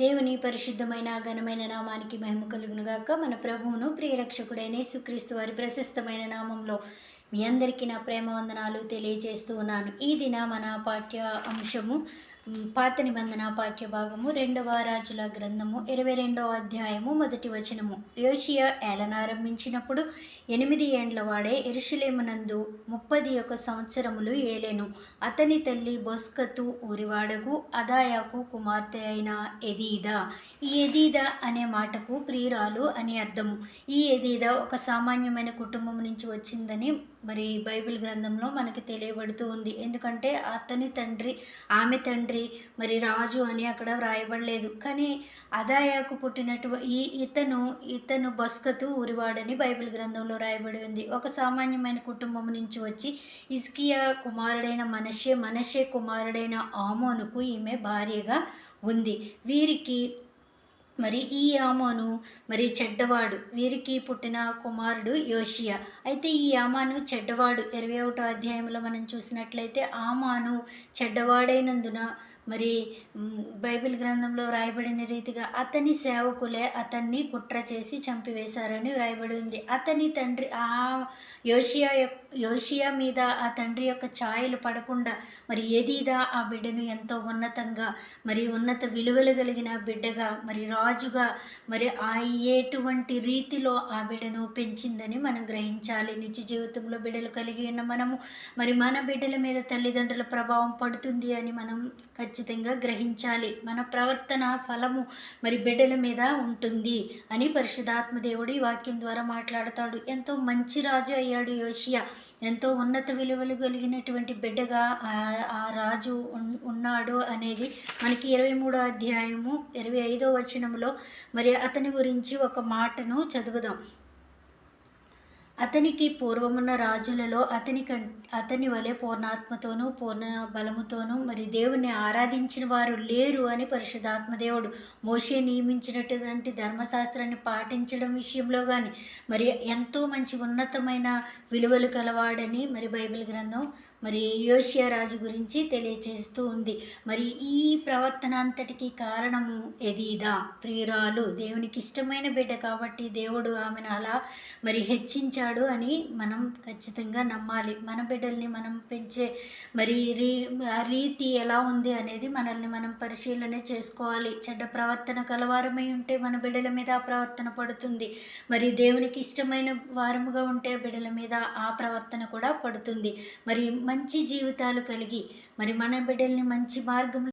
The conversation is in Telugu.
దేవుని పరిశుద్ధమైన ఘనమైన నామానికి మహిమ కలుగునుగాక. మన ప్రభువును ప్రియరక్షకుడైన యేసుక్రీస్తు వారి ప్రశస్తమైన నామంలో మీ అందరికీ నా ప్రేమ వందనాలు తెలియజేస్తూ ఉన్నాను. ఈ దిన మన పాఠ్య అంశము పాత నిబంధన పాఠ్య భాగము 2వ రాజుల గ్రంథము 22వ అధ్యాయము 1వ వచనము. యోషియా ఏలనారంభించినప్పుడు 8 ఏండ్ల వాడే యెరూషలేమునందు 31 సంవత్సరములు ఏలెను. అతని తల్లి బొస్కతు ఊరివాడగు అదాయాకు కుమార్తె అయిన ఎదీదా. ఈ ఎదీదా అనే మాటకు ప్రియురాలు అని అర్థము. ఈ ఎదీదా ఒక సామాన్యమైన కుటుంబం నుంచి వచ్చిందని మరి బైబిల్ గ్రంథంలో మనకి తెలియబడుతూ ఉంది. ఎందుకంటే ఆమె తండ్రి మరి రాజు అని అక్కడ వ్రాయబడలేదు. కానీ అదాయాకు ఇతను బస్కతు ఊరివాడని బైబిల్ గ్రంథంలో రాయబడి ఉంది. ఒక సామాన్యమైన కుటుంబం నుంచి వచ్చి హిజ్కియా కుమారుడైన మనష్షే కుమారుడైన ఆమోనుకు ఈమె భార్యగా ఉంది. వీరికి మరి ఈ ఆమోను మరి చెడ్డవాడు. వీరికి పుట్టిన కుమారుడు యోషియా. అయితే ఈ ఆమాను చెడ్డవాడు. 21వ అధ్యాయంలో మనం చూసినట్లయితే ఆమాను చెడ్డవాడైనందున మరి బైబిల్ గ్రంథంలో వ్రాయబడిన రీతిగా అతని సేవకులే అతన్ని కుట్ర చేసి చంపివేశారని వ్రాయబడి ఉంది. అతని తండ్రి యోషియా మీద ఆ తండ్రి యొక్క ఛాయలు పడకుండా మరి ఎదీదా ఆ బిడ్డను ఎంతో ఉన్నతంగా మరి ఉన్నత విలువలు కలిగిన బిడ్డగా మరి రాజుగా మరి ఎటువంటి రీతిలో ఆ బిడ్డను పెంచిందని మనం గ్రహించాలి. నిత్య జీవితంలో బిడ్డలు కలిగి ఉన్న మనము మరి మన బిడ్డల మీద తల్లిదండ్రుల ప్రభావం పడుతుంది అని మనం ఖచ్చితంగా గ్రహించాలి. మన ప్రవర్తన ఫలము మరి బిడ్డల మీద ఉంటుంది అని పరిశుద్ధాత్మ దేవుడు ఈ వాక్యం ద్వారా మాట్లాడతాడు. ఎంతో మంచి రాజు అయ్యాడు యోషియా. ఎంతో ఉన్నత విలువలు కలిగినటువంటి బిడ్డగా ఆ రాజు ఉన్నాడు అనేది మనకి 23వ అధ్యాయము 25వ వచనంలో మరి అతని గురించి ఒక మాటను చదువుదాం. అతనికి పూర్వమున్న రాజులలో అతని వలె పూర్ణాత్మతోనూ పూర్ణ బలముతోనూ మరి దేవుని ఆరాధించిన వారు లేరు అని పరిశుద్ధాత్మ దేవుడు మోషే నియమించినటువంటి ధర్మశాస్త్రాన్ని పాటించడం విషయంలో కానీ మరి ఎంతో మంచి ఉన్నతమైన విలువలు కలవాడని మరి బైబిల్ గ్రంథం మరి యోషియా రాజు గురించి తెలియచేస్తూ ఉంది. మరి ఈ ప్రవర్తన అంతటికి కారణము ఎదీదా, ప్రియురాలు, దేవునికి ఇష్టమైన బిడ్డ కాబట్టి దేవుడు ఆమెను అలా మరి హెచ్చించాడు అని మనం ఖచ్చితంగా నమ్మాలి. మన బిడ్డల్ని మనం పెంచే మరి ఆ రీతి ఎలా ఉంది అనేది మనల్ని మనం పరిశీలన చేసుకోవాలి. చెడ్డ ప్రవర్తన కలవారమై ఉంటే మన బిడ్డల మీద ఆ ప్రవర్తన పడుతుంది. మరి దేవునికి ఇష్టమైన వారముగా ఉంటే బిడ్డల మీద ఆ ప్రవర్తన కూడా పడుతుంది. మరి మంచి జీవితాలు కలిగి మరి మన బిడ్డల్ని మంచి మార్గంలో